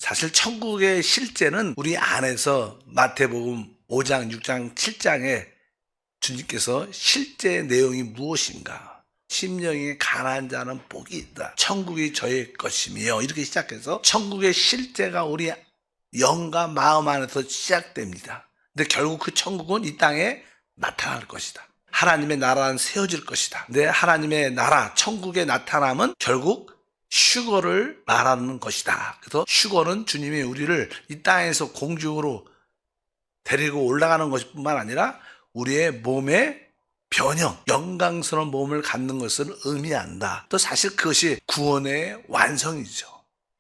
사실 천국의 실제는 우리 안에서 마태복음 5장, 6장, 7장에 주님께서 실제 내용이 무엇인가? 심령이 가난한 자는 복이 있다. 천국이 저의 것이며 이렇게 시작해서 천국의 실제가 우리 영과 마음 안에서 시작됩니다. 근데 결국 그 천국은 이 땅에 나타날 것이다. 하나님의 나라는 세워질 것이다. 근데 하나님의 나라, 천국의 나타남은 결국 휴거를 말하는 것이다. 그래서 휴거는 주님이 우리를 이 땅에서 공중으로 데리고 올라가는 것뿐만 아니라 우리의 몸의 변형, 영광스러운 몸을 갖는 것을 의미한다. 또 사실 그것이 구원의 완성이죠.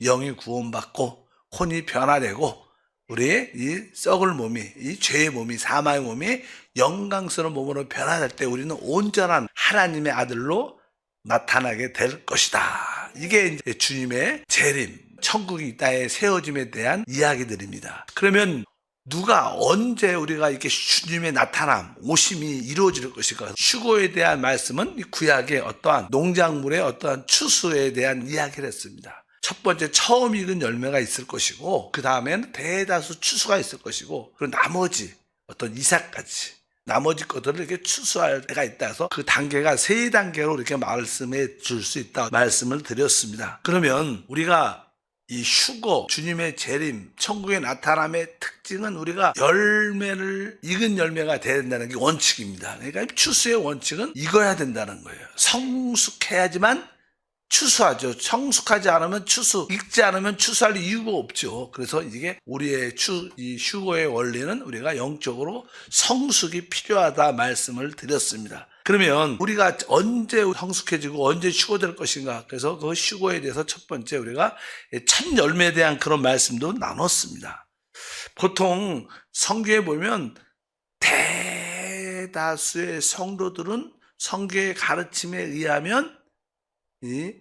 영이 구원받고 혼이 변화되고 우리의 이 썩을 몸이, 이 죄의 몸이, 사망의 몸이 영광스러운 몸으로 변화될 때 우리는 온전한 하나님의 아들로 나타나게 될 것이다. 이게 이제 주님의 재림, 천국이 이 땅에 세워짐에 대한 이야기들입니다. 그러면 누가 언제 우리가 이렇게 주님의 나타남, 오심이 이루어질 것인가? 휴거에 대한 말씀은 이 구약의 어떠한 농작물의 어떠한 추수에 대한 이야기를 했습니다. 첫 번째 처음 익은 열매가 있을 것이고 그 다음에는 대다수 추수가 있을 것이고 그리고 나머지 어떤 이삭까지 나머지 것들을 이렇게 추수할 때가 있다 해서 그 단계가 세 단계로 이렇게 말씀해 줄 수 있다 말씀을 드렸습니다. 그러면 우리가 이 휴거, 주님의 재림, 천국의 나타남의 특징은 우리가 익은 열매가 돼야 된다는 게 원칙입니다. 그러니까 추수의 원칙은 익어야 된다는 거예요. 성숙해야지만 추수하죠. 성숙하지 않으면 익지 않으면 추수할 이유가 없죠. 그래서 이게 우리의 이 휴거의 원리는 우리가 영적으로 성숙이 필요하다 말씀을 드렸습니다. 그러면 우리가 언제 성숙해지고 언제 휴거될 것인가? 그래서 그 휴거에 대해서 첫 번째 우리가 첫 열매에 대한 그런 말씀도 나눴습니다. 보통 성경에 보면 대다수의 성도들은 성경의 가르침에 의하면 이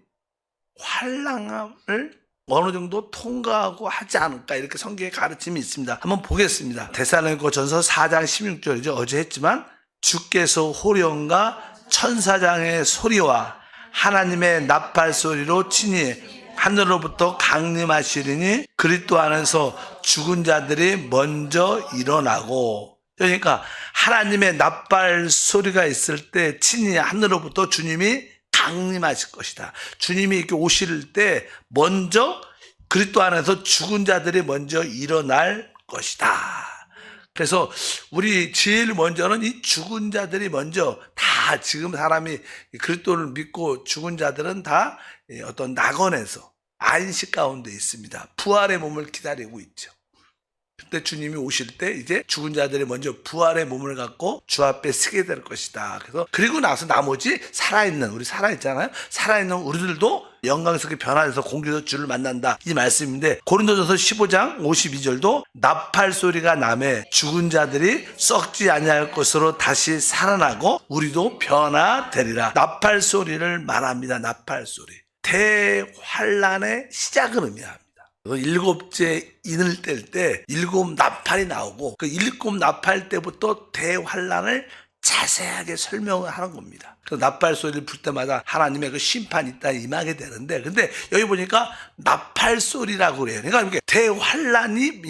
환난을 어느 정도 통과하고 하지 않을까 이렇게 성경의 가르침이 있습니다. 한번 보겠습니다. 데살로니가전서 4장 16절이죠. 어제 했지만 주께서 호령과 천사장의 소리와 하나님의 나팔 소리로 친히 하늘로부터 강림하시리니 그리스도 안에서 죽은 자들이 먼저 일어나고, 그러니까 하나님의 나팔 소리가 있을 때 친히 하늘로부터 주님이 강림하실 것이다. 주님이 이렇게 오실 때 먼저 그리스도 안에서 죽은 자들이 먼저 일어날 것이다. 그래서 우리 제일 먼저는 이 죽은 자들이 먼저 다 지금 사람이 그리스도를 믿고 죽은 자들은 다 어떤 낙원에서 안식 가운데 있습니다. 부활의 몸을 기다리고 있죠. 그때 주님이 오실 때 이제 죽은 자들이 먼저 부활의 몸을 갖고 주 앞에 서게 될 것이다. 그래서 그리고 나서 나머지 우리 살아있잖아요. 살아있는 우리들도 영광스럽게 변화해서 공중에서 주를 만난다. 이 말씀인데 고린도전서 15장 52절도 나팔 소리가 나매 죽은 자들이 썩지 아니할 것으로 다시 살아나고 우리도 변화되리라. 나팔 소리를 말합니다. 나팔 소리. 대환란의 시작을 의미합니다. 일곱째 인을 뗄 때 일곱 나팔이 나오고 그 일곱 나팔 때부터 대환란을 자세하게 설명을 하는 겁니다. 그 나팔 소리를 불 때마다 하나님의 그 심판이 있다 임하게 되는데, 근데 여기 보니까 나팔 소리라고 그래요. 그러니까 이게 대환란이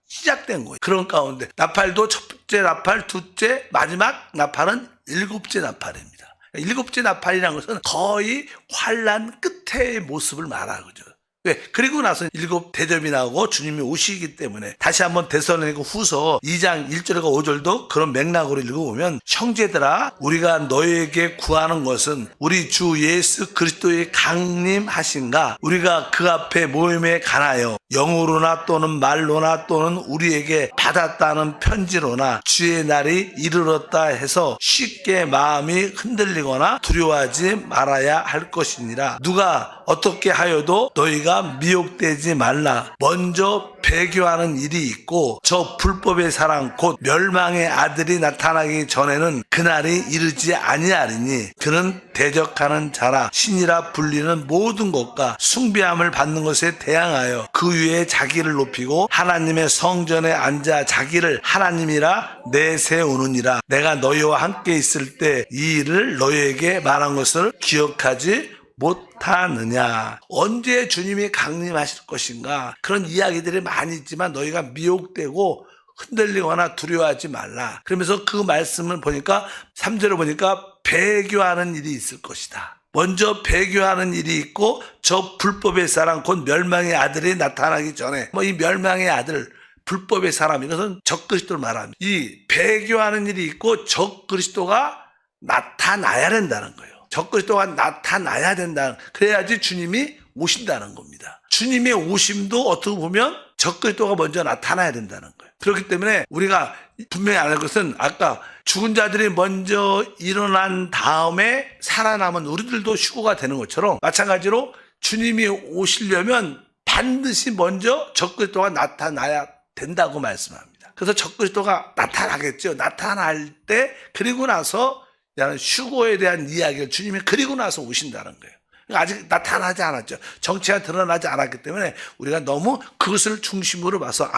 시작된 거예요. 그런 가운데 나팔도 첫 번째 나팔, 둘째, 마지막 나팔은 일곱째 나팔입니다. 일곱째 나팔이라는 것은 거의 환란 끝의 모습을 말하거든요. 왜? 그리고 나서 일곱 대접이 나오고 주님이 오시기 때문에 다시 한번 데살로니가 후서 2장 1절과 5절도 그런 맥락으로 읽어보면 형제들아 우리가 너희에게 구하는 것은 우리 주 예수 그리스도의 강림하신가 우리가 그 앞에 모임에 가나요 영으로나 또는 말로나 또는 우리에게 받았다는 편지로나 주의 날이 이르렀다 해서 쉽게 마음이 흔들리거나 두려워하지 말아야 할 것이니라. 누가 어떻게 하여도 너희가 미혹되지 말라. 먼저 배교하는 일이 있고 저 불법의 사랑 곧 멸망의 아들이 나타나기 전에는 그날이 이르지 아니하리니 그는 대적하는 자라 신이라 불리는 모든 것과 숭배함을 받는 것에 대항하여 그 위에 자기를 높이고 하나님의 성전에 앉아 자기를 하나님이라 내세우느니라. 내가 너희와 함께 있을 때 이 일을 너희에게 말한 것을 기억하지 못하느냐. 언제 주님이 강림하실 것인가. 그런 이야기들이 많이 있지만 너희가 미혹되고 흔들리거나 두려워하지 말라. 그러면서 그 말씀을 보니까 3절을 보니까 배교하는 일이 있을 것이다. 먼저 배교하는 일이 있고 저 불법의 사람 곧 멸망의 아들이 나타나기 전에 이 멸망의 아들 불법의 사람 이것은 적그리스도를 말합니다. 이 배교하는 일이 있고 적그리스도가 나타나야 된다는 거예요. 적그리스도가 나타나야 된다. 그래야지 주님이 오신다는 겁니다. 주님의 오심도 어떻게 보면 적그리스도가 먼저 나타나야 된다는 거예요. 그렇기 때문에 우리가 분명히 아는 것은 아까 죽은 자들이 먼저 일어난 다음에 살아남은 우리들도 휴거가 되는 것처럼 마찬가지로 주님이 오시려면 반드시 먼저 적그리스도가 나타나야 된다고 말씀합니다. 그래서 적그리스도가 나타나겠죠. 나타날 때 그리고 나서 휴거에 대한 이야기를 주님이 그리고 나서 오신다는 거예요. 아직 나타나지 않았죠. 정체가 드러나지 않았기 때문에 우리가 너무 그것을 중심으로 봐서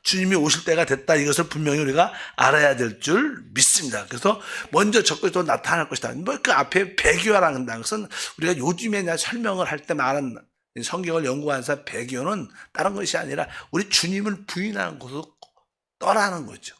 주님이 오실 때가 됐다 이것을 분명히 우리가 알아야 될 줄 믿습니다. 그래서 먼저 적그리스도가 나타날 것이다. 그 앞에 배교라는 것은 우리가 요즘에 설명을 할 때 말하는 성경을 연구하는 사람 배교는 다른 것이 아니라 우리 주님을 부인하는 것으로 떠나는 거죠.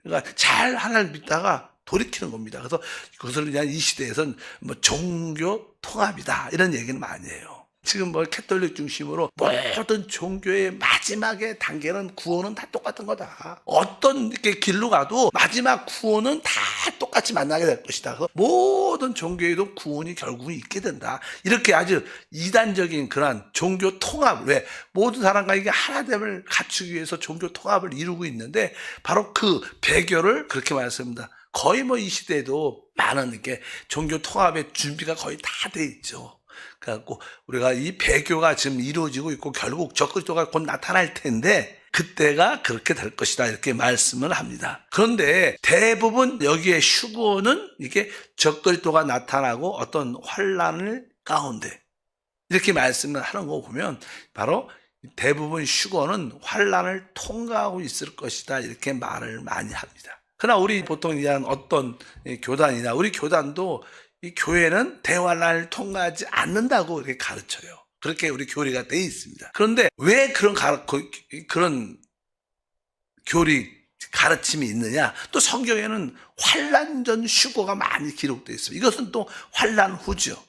그러니까 잘 하나님을 믿다가 돌이키는 겁니다. 그래서 그것을 그냥 이 시대에서는 종교 통합이다 이런 얘기는 많이 해요. 지금 캐톨릭 중심으로 모든 종교의 마지막의 단계는 구원은 다 똑같은 거다. 어떤 이렇게 길로 가도 마지막 구원은 다 똑같이 만나게 될 것이다. 그래서 모든 종교에도 구원이 결국은 있게 된다. 이렇게 아주 이단적인 그런 종교 통합, 왜 모든 사람과 이게 하나됨을 갖추기 위해서 종교 통합을 이루고 있는데 바로 그 배교를 그렇게 말했습니다. 거의 이 시대에도 많은 이렇게 종교 통합의 준비가 거의 다 돼 있죠. 그래갖고 우리가 이 배교가 지금 이루어지고 있고 결국 적그리스도가 곧 나타날 텐데 그때가 그렇게 될 것이다 이렇게 말씀을 합니다. 그런데 대부분 여기에 휴거는 이게 적그리스도가 나타나고 어떤 환란을 가운데 이렇게 말씀을 하는 거 보면 바로 대부분 휴거는 환란을 통과하고 있을 것이다 이렇게 말을 많이 합니다. 그러나 우리 보통 이런 어떤 교단이나 우리 교단도 이 교회는 대환란을 통과하지 않는다고 이렇게 가르쳐요. 그렇게 우리 교리가 돼 있습니다. 그런데 왜 그런 교리 가르침이 있느냐? 또 성경에는 환란 전 휴거가 많이 기록되어 있습니다. 이것은 또 환란 후죠.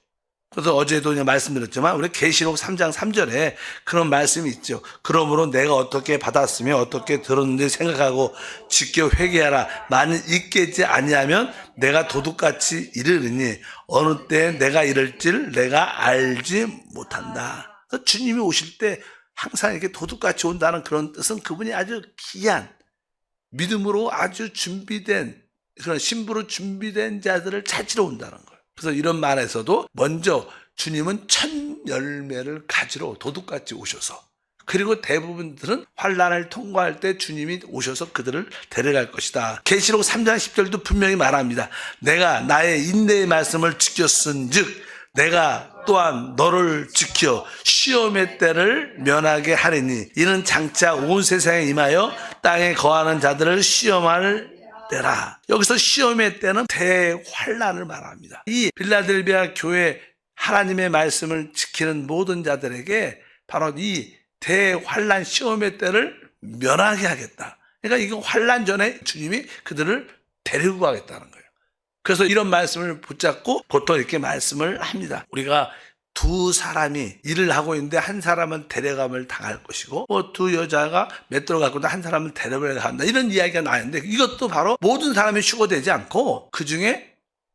그래서 어제도 말씀드렸지만 우리 계시록 3장 3절에 그런 말씀이 있죠. 그러므로 내가 어떻게 받았으며 어떻게 들었는지 생각하고 지켜 회개하라. 만일 잊겠지 아니하면 내가 도둑같이 이르리니 어느 때 내가 이럴지를 내가 알지 못한다. 그래서 주님이 오실 때 항상 이렇게 도둑같이 온다는 그런 뜻은 그분이 아주 귀한 믿음으로 아주 준비된 그런 신부로 준비된 자들을 찾으러 온다는 거예요. 그래서 이런 말에서도 먼저 주님은 첫 열매를 가지러 도둑같이 오셔서 그리고 대부분들은 환란을 통과할 때 주님이 오셔서 그들을 데려갈 것이다. 계시록 3장 10절도 분명히 말합니다. 내가 나의 인내의 말씀을 지켰은즉 내가 또한 너를 지켜 시험의 때를 면하게 하리니 이는 장차 온 세상에 임하여 땅에 거하는 자들을 시험할 때라. 여기서 시험의 때는 대환란을 말합니다. 이 빌라델비아 교회 하나님의 말씀을 지키는 모든 자들에게 바로 이 대환란 시험의 때를 면하게 하겠다. 그러니까 이거 환란 전에 주님이 그들을 데리고 가겠다는 거예요. 그래서 이런 말씀을 붙잡고 보통 이렇게 말씀을 합니다. 우리가 두 사람이 일을 하고 있는데 한 사람은 데려감을 당할 것이고 두 여자가 맷돌을 갖고 있는데 한 사람은 데려감을 한다. 이런 이야기가 나왔는데 이것도 바로 모든 사람이 휴거되지 않고 그중에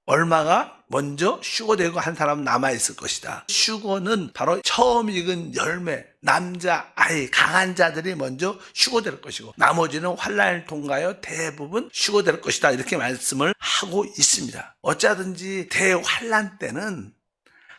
얼마가 먼저 휴거되고 한 사람은 남아있을 것이다. 휴거는 바로 처음 익은 열매, 남자, 아이, 강한 자들이 먼저 휴거될 것이고 나머지는 환란을 통과하여 대부분 휴거될 것이다. 이렇게 말씀을 하고 있습니다. 어쩌든지 대환란 때는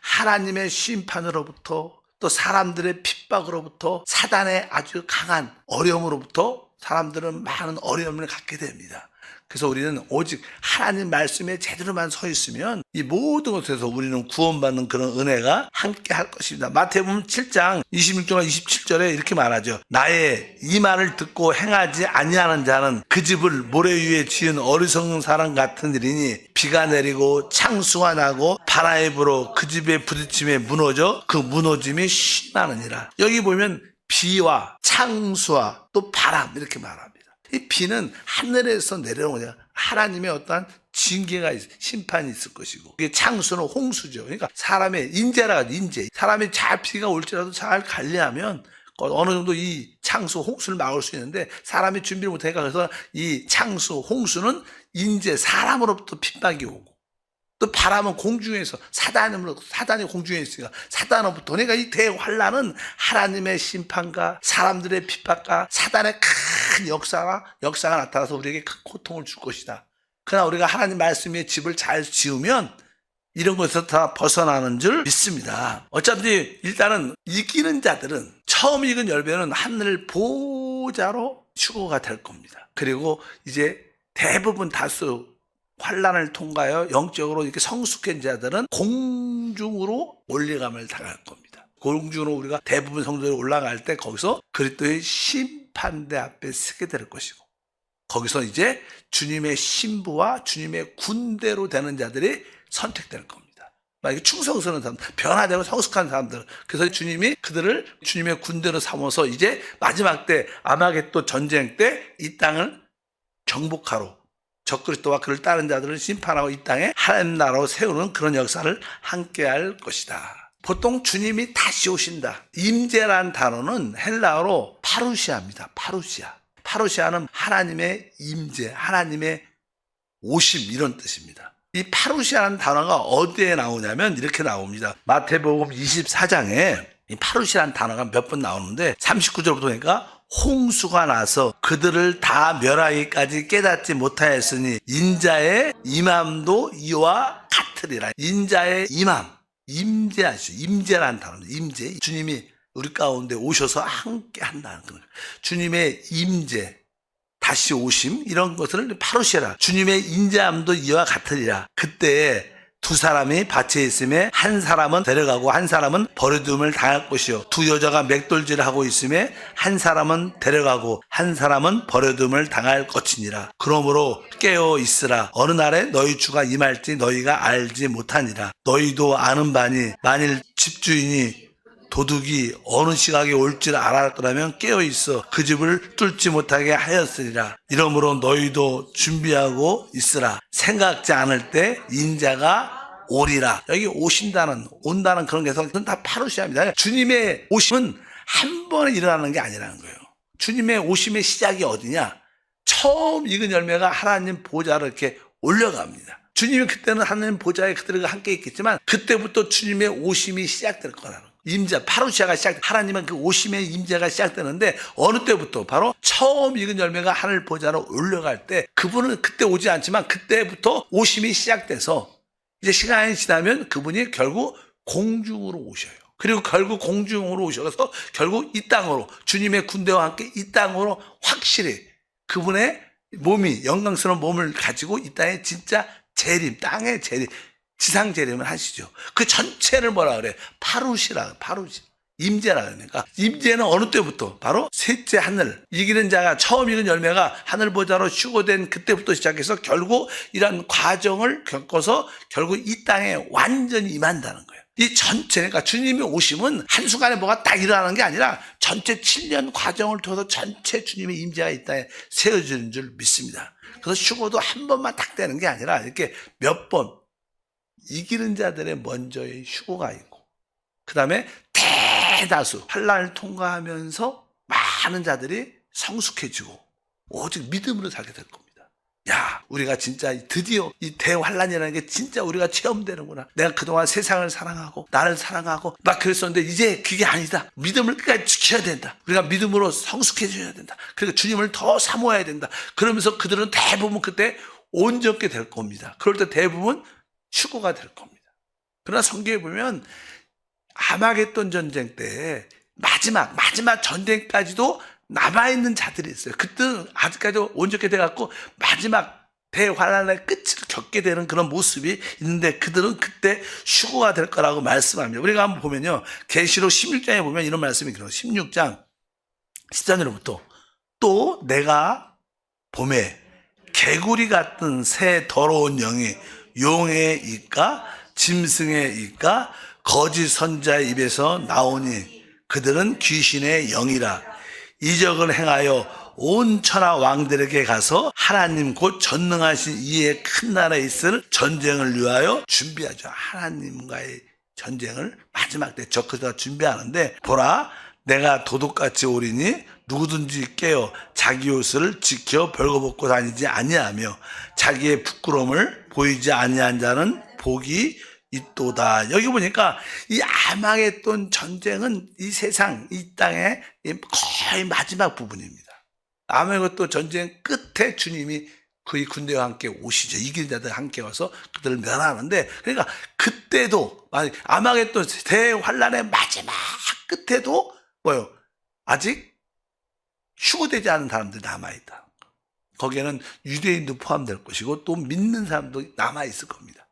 하나님의 심판으로부터 또 사람들의 핍박으로부터 사단의 아주 강한 어려움으로부터 사람들은 많은 어려움을 갖게 됩니다. 그래서 우리는 오직 하나님 말씀에 제대로만 서 있으면 이 모든 것에서 우리는 구원받는 그런 은혜가 함께 할 것입니다. 마태복음 7장 26절과 27절에 이렇게 말하죠. 나의 이 말을 듣고 행하지 아니하는 자는 그 집을 모래 위에 지은 어리석은 사람 같은 일이니 비가 내리고 창수가 나고 바람이 불어 그 집에 부딪힘에 무너져 그 무너짐이 심하느니라. 여기 보면 비와 창수와 또 바람 이렇게 말합니다. 이 비는 하늘에서 내려오냐 하나님의 어떠한 징계가 심판이 있을 것이고, 이게 창수는 홍수죠. 그러니까 사람의 인재라 인재, 사람이 잘 비가 올지라도 잘 관리하면 어느 정도 이 창수 홍수를 막을 수 있는데, 사람이 준비를 못하니까 그래서 이 창수 홍수는 인재 사람으로부터 핍박이 오고, 또 바람은 공중에서 사단이 공중에 있으니까 사단으로부터. 그러니까 이 대환란은 하나님의 심판과 사람들의 핍박과 사단의 큰 역사가 나타나서 우리에게 큰 고통을 줄 것이다. 그러나 우리가 하나님 말씀의 집을 잘 지으면 이런 것에서 다 벗어나는 줄 믿습니다. 어차피 일단은 이기는 자들은, 처음 익은 열매는 하늘 보좌로 추구가 될 겁니다. 그리고 이제 대부분 다수 환란을 통과하여 영적으로 이렇게 성숙한 자들은 공중으로 올리감을 당할 겁니다. 공중으로 우리가 대부분 성도들이 올라갈 때 거기서 그리스도의 심판대 앞에 서게 될 것이고, 거기서 이제 주님의 신부와 주님의 군대로 되는 자들이 선택될 겁니다. 만약에 충성스러운 사람들, 변화되고 성숙한 사람들, 그래서 주님이 그들을 주님의 군대로 삼아서 이제 마지막 때 아마겟돈 전쟁 때 이 땅을 정복하러 적그리스도와 그를 따른 자들을 심판하고 이 땅에 하나님 나라로 세우는 그런 역사를 함께 할 것이다. 보통 주님이 다시 오신다, 임재란 단어는 헬라어로 파루시아입니다. 파루시아는 하나님의 임재, 하나님의 오심, 이런 뜻입니다. 이 파루시아라는 단어가 어디에 나오냐면 이렇게 나옵니다. 마태복음 24장에 이 파루시아라는 단어가 몇 번 나오는데 39절부터 보니까 홍수가 나서 그들을 다 멸하기까지 깨닫지 못하였으니 인자의 임함도 이와 같으리라. 인자의 임함, 임재하시죠. 임재라는 단어입니다. 임재, 주님이 우리 가운데 오셔서 함께 한다는 거예요. 주님의 임재, 다시 오심, 이런 것을 파루시아라. 주님의 인자함도 이와 같으리라. 그때 두 사람이 밭에 있음에 한 사람은 데려가고 한 사람은 버려둠을 당할 것이요, 두 여자가 맷돌질을 하고 있음에 한 사람은 데려가고 한 사람은 버려둠을 당할 것이니라. 그러므로 깨어 있으라. 어느 날에 너희 주가 임할지 너희가 알지 못하니라. 너희도 아는 바니 만일 집주인이 도둑이 어느 시각에 올지를 알았더라면 깨어있어 그 집을 뚫지 못하게 하였으리라. 이러므로 너희도 준비하고 있으라. 생각지 않을 때 인자가 오리라. 여기 온다는 그런 게 다 파루시아입니다. 주님의 오심은 한 번에 일어나는 게 아니라는 거예요. 주님의 오심의 시작이 어디냐? 처음 익은 열매가 하나님 보좌를 이렇게 올려갑니다. 주님이 그때는 하나님 보좌에 그들과 함께 있겠지만 그때부터 주님의 오심이 시작될 거라는 거예요. 임재, 파루시아가 하나님은 그 오심의 임재가 시작되는데 어느 때부터? 바로 처음 익은 열매가 하늘 보좌로 올라갈 때, 그분은 그때 오지 않지만 그때부터 오심이 시작돼서 이제 시간이 지나면 그분이 결국 공중으로 오셔요. 그리고 결국 공중으로 오셔서 결국 이 땅으로, 주님의 군대와 함께 이 땅으로 확실히 그분의 몸이, 영광스러운 몸을 가지고 이 땅에 진짜 재림, 땅의 재림, 지상 재림을 하시죠. 그 전체를 뭐라 그래? 파루시. 임재라 그러니까. 임재는 어느 때부터? 바로 셋째 하늘, 이기는 자가 처음 익은 열매가 하늘 보좌로 휴거된 그때부터 시작해서 결국 이런 과정을 겪어서 결국 이 땅에 완전히 임한다는 거예요. 이 전체, 그러니까 주님이 오심은 한순간에 뭐가 딱 일어나는 게 아니라 전체 7년 과정을 통해서 전체 주님의 임재가 이 땅에 세워지는 줄 믿습니다. 그래서 휴거도 한 번만 딱 되는 게 아니라 이렇게 몇 번, 이기는 자들의 먼저의 휴거가 있고, 그 다음에 대다수 환난을 통과하면서 많은 자들이 성숙해지고 오직 믿음으로 살게 될 겁니다. 야, 우리가 진짜 드디어 이 대환난이라는 게 진짜 우리가 체험되는구나. 내가 그동안 세상을 사랑하고 나를 사랑하고 막 그랬었는데 이제 그게 아니다. 믿음을 끝까지 지켜야 된다. 우리가 믿음으로 성숙해져야 된다. 그러니까 주님을 더 사모해야 된다. 그러면서 그들은 대부분 그때 온전케 될 겁니다. 그럴 때 대부분 휴거가 될 겁니다. 그러나 성경에 보면 아마겟돈 전쟁 때 마지막 전쟁까지도 남아있는 자들이 있어요. 그때는 아직까지 온전케 돼갖고 마지막 대환란의 끝을 겪게 되는 그런 모습이 있는데 그들은 그때 휴거가 될 거라고 말씀합니다. 우리가 한번 보면요. 계시록 16장에 보면 이런 말씀이 있어요. 16장 13절부터 또 내가 봄에 개구리 같은 새 더러운 영이 용의 입과 짐승의 입과 거짓 선자의 입에서 나오니 그들은 귀신의 영이라 이적을 행하여 온 천하 왕들에게 가서 하나님 곧 전능하신 이의 큰 나라에 있을 전쟁을 위하여 준비하죠. 하나님과의 전쟁을 마지막 때 적그리스도가 준비하는데 보라 내가 도둑같이 오리니 누구든지 깨어 자기 옷을 지켜 벌거벗고 다니지 아니하며 자기의 부끄러움을 보이지 아니한 자는 복이 있도다. 여기 보니까 이 아마겟돈 전쟁은 이 세상 이 땅의 거의 마지막 부분입니다. 아마겟돈 전쟁 끝에 주님이 그의 군대와 함께 오시죠. 이기는 자들 함께 와서 그들을 멸하는데 그러니까 그때도 아마겟돈 대환란의 마지막 끝에도 뭐요? 아직 휴거되지 않은 사람들이 남아있다. 거기에는 유대인도 포함될 것이고 또 믿는 사람도 남아있을 겁니다.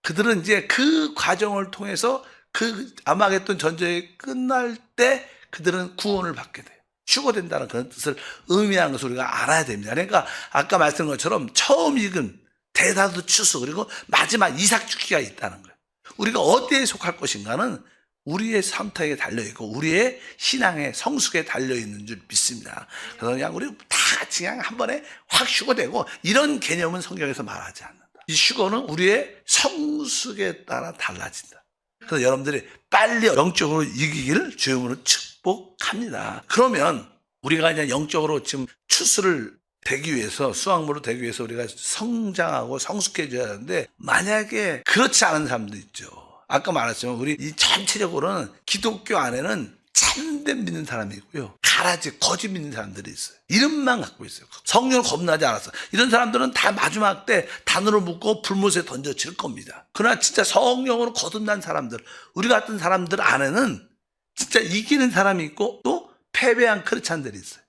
그들은 이제 그 과정을 통해서 그 아마겟돈 전쟁이 끝날 때 그들은 구원을 받게 돼요. 휴거된다는 그런 뜻을 의미하는 것을 우리가 알아야 됩니다. 그러니까 아까 말씀드린 것처럼 처음 익은 대다수 추수 그리고 마지막 이삭 주기가 있다는 거예요. 우리가 어디에 속할 것인가는 우리의 선택에 달려있고 우리의 신앙의 성숙에 달려있는 줄 믿습니다. 그래서 그냥 우리 다 같이 그냥 한 번에 확 휴거되고 이런 개념은 성경에서 말하지 않는다. 이 휴거는 우리의 성숙에 따라 달라진다. 그래서 여러분들이 빨리 영적으로 이기기를 주님으로 축복합니다. 그러면 우리가 그냥 영적으로 지금 추수를 되기 위해서 수확물로 되기 위해서 우리가 성장하고 성숙해져야 하는데 만약에 그렇지 않은 사람도 있죠. 아까 말했지만 우리 이 전체적으로는 기독교 안에는 참된 믿는 사람이 있고요. 가라지 거짓 믿는 사람들이 있어요. 이름만 갖고 있어요. 성령을 겁나지 않았어. 이런 사람들은 다 마지막 때 단으로 묶고 불못에 던져질 겁니다. 그러나 진짜 성령으로 거듭난 사람들, 우리 같은 사람들 안에는 진짜 이기는 사람이 있고 또 패배한 크리스찬들이 있어요.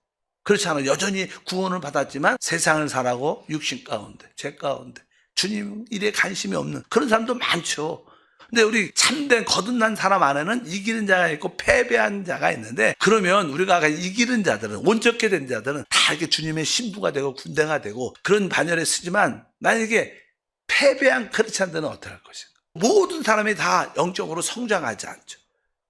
그렇지 않아요. 여전히 구원을 받았지만 세상을 살아고 육신 가운데, 죄 가운데 주님 일에 관심이 없는 그런 사람도 많죠. 근데 우리 참된 거듭난 사람 안에는 이기는 자가 있고 패배한 자가 있는데 그러면 우리가 이기는 자들은 온전케 된 자들은 다 이렇게 주님의 신부가 되고 군대가 되고 그런 반열에 쓰지만 만약에 패배한 크리스찬들은 어떻게 할 것인가? 모든 사람이 다 영적으로 성장하지 않죠.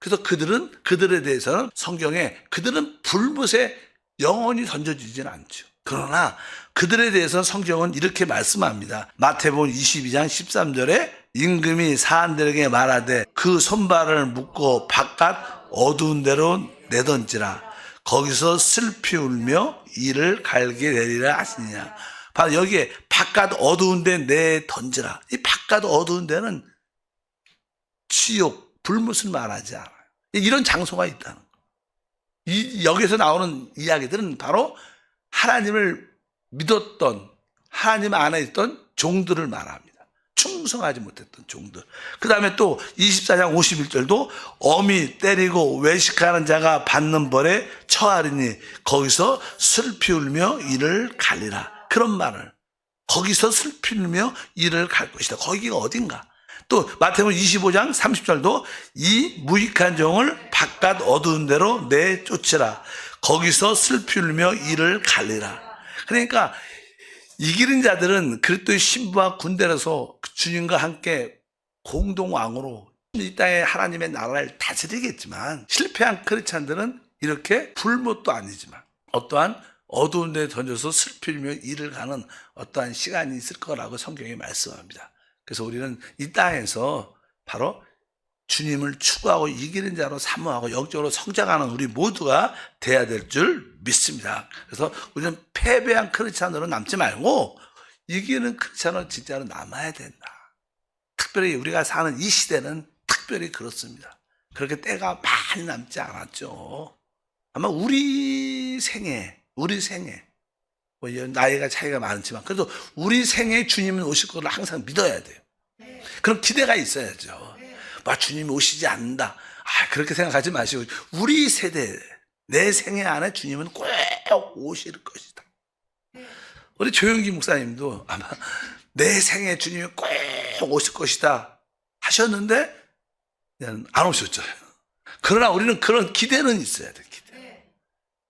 그래서 그들에 대해서는 성경에 그들은 불못에 영원히 던져지진 않죠. 그러나 그들에 대해서 성경은 이렇게 말씀합니다. 마태복음 22장 13절에 임금이 사람들에게 말하되 그 손발을 묶고 바깥 어두운 데로 내던지라. 거기서 슬피 울며 이를 갈게 되리라 하시니라. 바로 여기에 바깥 어두운 데 내던지라. 이 바깥 어두운 데는 지옥, 불못을 말하지 않아요. 이런 장소가 있다는 거예요. 여기서 나오는 이야기들은 바로 하나님을 믿었던 하나님 안에 있던 종들을 말합니다. 충성하지 못했던 종들. 그 다음에 또 24장 51절도 어미 때리고 외식하는 자가 받는 벌에 처하리니 거기서 슬피 울며 이를 갈리라. 그런 말을 거기서 슬피 울며 이를 갈 것이다. 거기가 어딘가. 또 마태복음 25장 30절도 이 무익한 종을 바깥 어두운 데로 내쫓으라. 거기서 슬피 울며 이를 갈리라. 그러니까 이기는 자들은 그리스도의 신부와 군대라서 주님과 함께 공동왕으로 이 땅에 하나님의 나라를 다스리겠지만 실패한 크리스찬들은 이렇게 불못도 아니지만 어떠한 어두운 데 던져서 슬피 울며 이를 가는 어떠한 시간이 있을 거라고 성경이 말씀합니다. 그래서 우리는 이 땅에서 바로 주님을 추구하고 이기는 자로 사모하고 영적으로 성장하는 우리 모두가 돼야 될 줄 믿습니다. 그래서 우리는 패배한 크리스찬으로 남지 말고 이기는 크리스찬으로 진짜로 남아야 된다. 특별히 우리가 사는 이 시대는 특별히 그렇습니다. 그렇게 때가 많이 남지 않았죠. 아마 우리 생에 뭐 나이가 차이가 많지만 그래도 우리 생에 주님은 오실 것을 항상 믿어야 돼요. 그럼 기대가 있어야죠. 주님이 오시지 않는다. 그렇게 생각하지 마시고 우리 세대 내 생애 안에 주님은 꼭 오실 것이다. 우리 조영기 목사님도 아마 내 생에 주님이 꼭 오실 것이다 하셨는데 그냥 안 오셨죠. 그러나 우리는 그런 기대는 있어야 돼. 기대.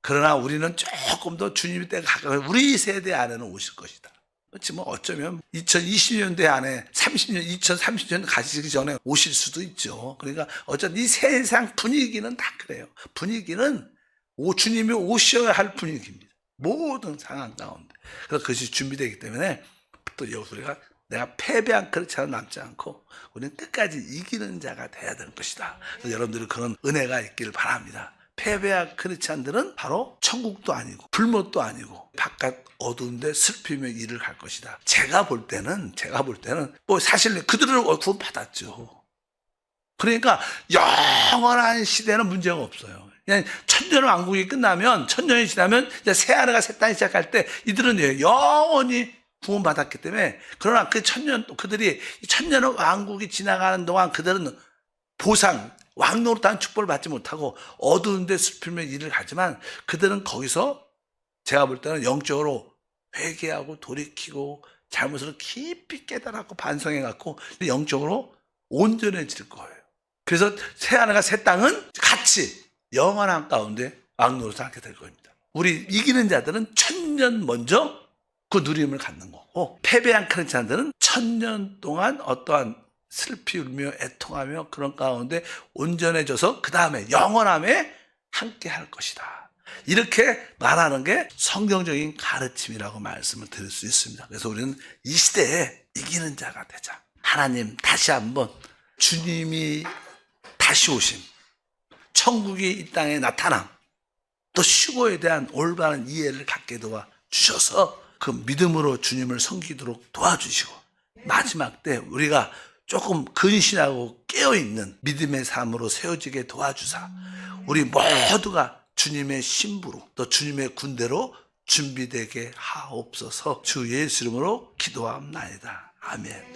그러나 우리는 조금 더 주님의 때가 가까워 우리 세대 안에는 오실 것이다. 그렇지 뭐 어쩌면 2020년대 안에 30년, 2030년 가시기 전에 오실 수도 있죠. 그러니까 어쨌든 이 세상 분위기는 다 그래요. 분위기는 주님이 오셔야 할 분위기입니다. 모든 상황 가운데. 그래서 그것이 준비되기 때문에 또 여기서 우리가 내가 패배한 크리스찬은 남지 않고 우리는 끝까지 이기는 자가 돼야 되는 것이다. 그래서 여러분들이 그런 은혜가 있기를 바랍니다. 패배한 크리스찬들은 바로 천국도 아니고 불못도 아니고 바깥 어두운데 슬피며 일을 갈 것이다. 제가 볼 때는 뭐 사실 그들은 구원 받았죠. 그러니까 영원한 시대는 문제가 없어요. 그냥 천년왕국이 끝나면 천년이 지나면 이제 새 하늘과 새 땅이 시작할 때 이들은 영원히 구원받았기 때문에 그러나 그들이 천년왕국이 지나가는 동안 그들은 보상 왕노릇한 축복을 받지 못하고 어두운 데 슬피며 일을 하지만 그들은 거기서 제가 볼 때는 영적으로 회개하고 돌이키고 잘못을 깊이 깨달았고 반성해갖고 영적으로 온전해질 거예요. 그래서 새 하늘과 새 땅은 같이 영원한 가운데 왕노릇을 하게 될 겁니다. 우리 이기는 자들은 천년 먼저 그 누림을 갖는 거고 패배한 크리스찬들은 천년 동안 어떠한 슬피 울며 애통하며 그런 가운데 온전해져서 그 다음에 영원함에 함께 할 것이다. 이렇게 말하는 게 성경적인 가르침이라고 말씀을 드릴 수 있습니다. 그래서 우리는 이 시대에 이기는 자가 되자. 하나님 다시 한번 주님이 다시 오심, 천국이 이 땅에 나타남, 또 휴거에 대한 올바른 이해를 갖게 도와주셔서 그 믿음으로 주님을 섬기도록 도와주시고 마지막 때 우리가 조금 근신하고 깨어있는 믿음의 삶으로 세워지게 도와주사 우리 모두가 주님의 신부로 또 주님의 군대로 준비되게 하옵소서. 주 예수 이름으로 기도합나이다. 아멘.